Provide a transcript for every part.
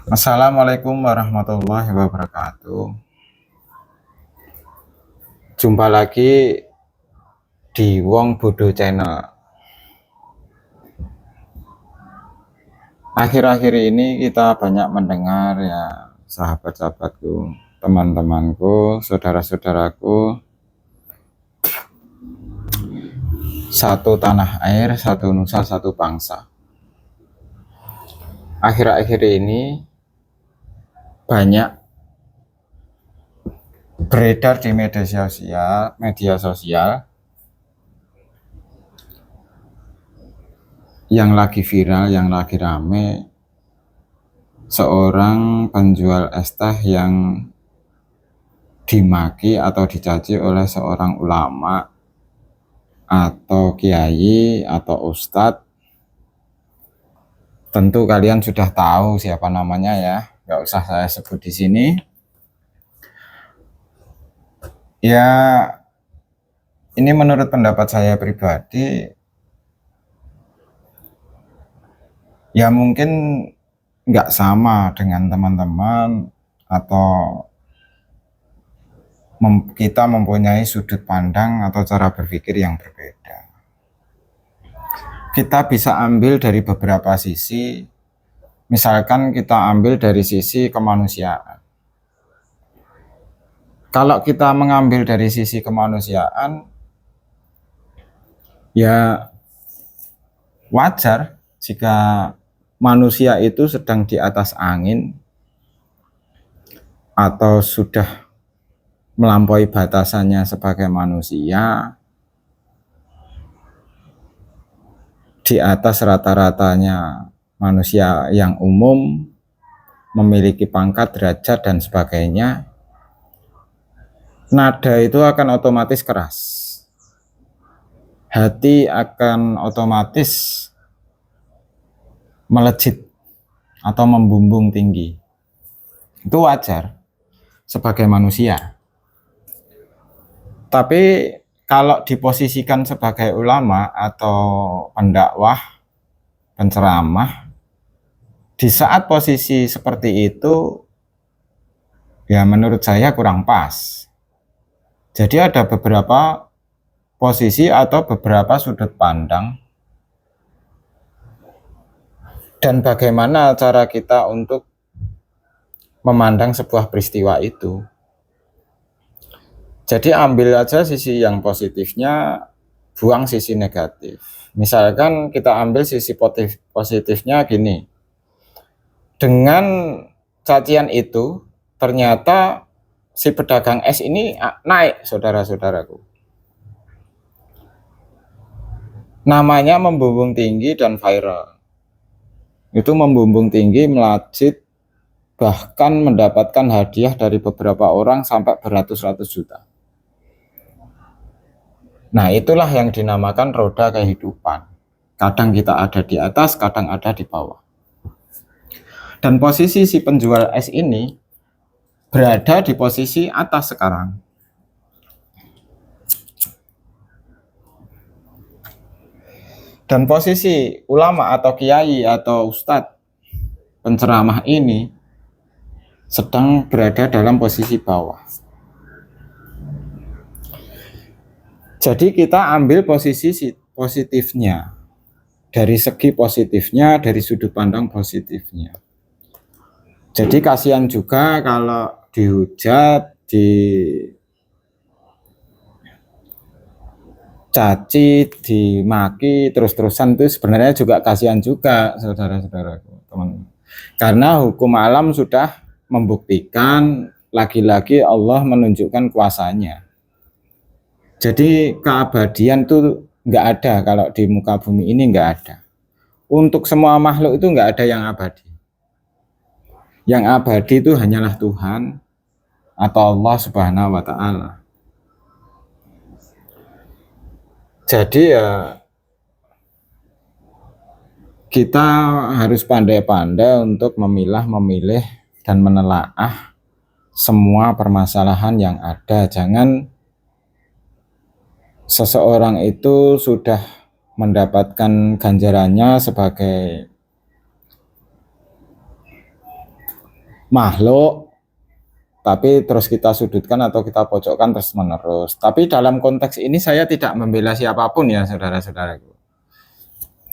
Assalamualaikum warahmatullahi wabarakatuh. Jumpa lagi di Wong Bodo Channel. Akhir-akhir ini kita banyak mendengar ya, sahabat-sahabatku, teman-temanku, saudara-saudaraku, satu tanah air, satu nusa, satu bangsa. Akhir-akhir ini banyak beredar di media sosial yang lagi viral, yang lagi rame, seorang penjual es teh yang dimaki atau dicaci oleh seorang ulama atau kiai atau ustadz. Tentu kalian sudah tahu siapa namanya ya, nggak usah saya sebut di sini. Ya, ini menurut pendapat saya pribadi, ya mungkin nggak sama dengan teman-teman atau kita mempunyai sudut pandang atau cara berpikir yang berbeda. Kita bisa ambil dari beberapa sisi, misalkan kita ambil dari sisi kemanusiaan. Kalau kita mengambil dari sisi kemanusiaan, ya wajar jika manusia itu sedang di atas angin atau sudah melampaui batasannya sebagai manusia, di atas rata-ratanya manusia yang umum, memiliki pangkat, derajat, dan sebagainya, nada itu akan otomatis keras. Hati akan otomatis melejit atau membumbung tinggi. Itu wajar sebagai manusia. Tapi kalau diposisikan sebagai ulama atau pendakwah, penceramah, di saat posisi seperti itu, ya menurut saya kurang pas. Jadi ada beberapa posisi atau beberapa sudut pandang, dan bagaimana cara kita untuk memandang sebuah peristiwa itu. Jadi ambil aja sisi yang positifnya, buang sisi negatif. Misalkan kita ambil sisi positifnya gini, dengan cacian itu ternyata si pedagang es ini naik, saudara-saudaraku. Namanya membumbung tinggi dan viral. Itu membumbung tinggi, melejit, bahkan mendapatkan hadiah dari beberapa orang sampai beratus-ratus juta. Nah, itulah yang dinamakan roda kehidupan. Kadang kita ada di atas, kadang ada di bawah. Dan posisi si penjual es ini berada di posisi atas sekarang. Dan posisi ulama atau kiai atau ustadz penceramah ini sedang berada dalam posisi bawah. Jadi kita ambil posisi positifnya, dari segi positifnya, dari sudut pandang positifnya. Jadi kasihan juga kalau dihujat, dicaci, dimaki, terus-terusan, itu sebenarnya juga kasihan juga, saudara-saudaraku, teman. Karena hukum alam sudah membuktikan, lagi-lagi Allah menunjukkan kuasanya. Jadi keabadian itu nggak ada, kalau di muka bumi ini nggak ada. Untuk semua makhluk itu nggak ada yang abadi. Yang abadi itu hanyalah Tuhan atau Allah Subhanahu wa Ta'ala. Jadi ya kita harus pandai-pandai untuk memilih dan menelaah semua permasalahan yang ada. Jangan seseorang itu sudah mendapatkan ganjarannya sebagai makhluk, tapi terus kita sudutkan atau kita pojokkan terus menerus. Tapi dalam konteks ini saya tidak membela siapapun ya saudara-saudaraku.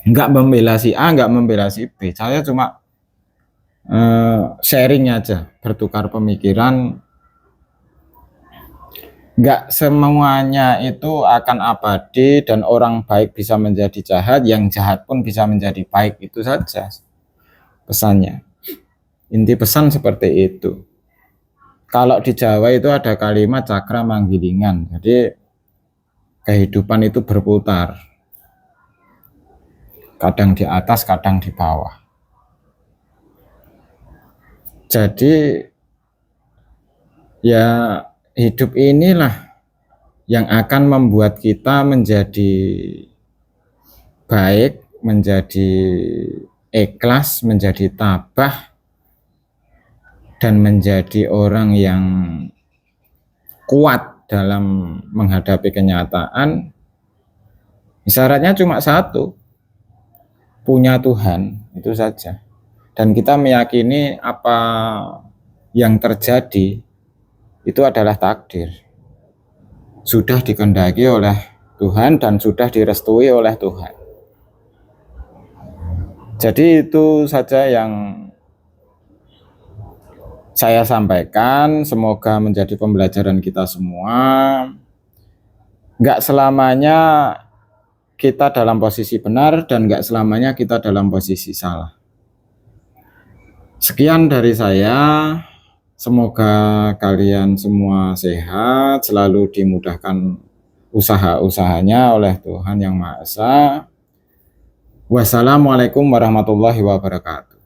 Enggak membela si A, enggak membela si B. Saya cuma sharing aja, bertukar pemikiran. Enggak semuanya itu akan abadi dan orang baik bisa menjadi jahat, yang jahat pun bisa menjadi baik, itu saja pesannya. Inti pesan seperti itu. Kalau di Jawa itu ada kalimat cakra manggilingan, jadi kehidupan itu berputar, kadang di atas, kadang di bawah. Jadi ya hidup inilah yang akan membuat kita menjadi baik, menjadi ikhlas, menjadi tabah, dan menjadi orang yang kuat dalam menghadapi kenyataan. Syaratnya cuma satu, punya Tuhan, itu saja. Dan kita meyakini apa yang terjadi itu adalah takdir, sudah dikehendaki oleh Tuhan dan sudah direstui oleh Tuhan. Jadi itu saja yang saya sampaikan, semoga menjadi pembelajaran kita semua. Enggak selamanya kita dalam posisi benar dan enggak selamanya kita dalam posisi salah. Sekian dari saya, semoga kalian semua sehat, selalu dimudahkan usaha-usahanya oleh Tuhan Yang Maha Esa. Wassalamualaikum warahmatullahi wabarakatuh.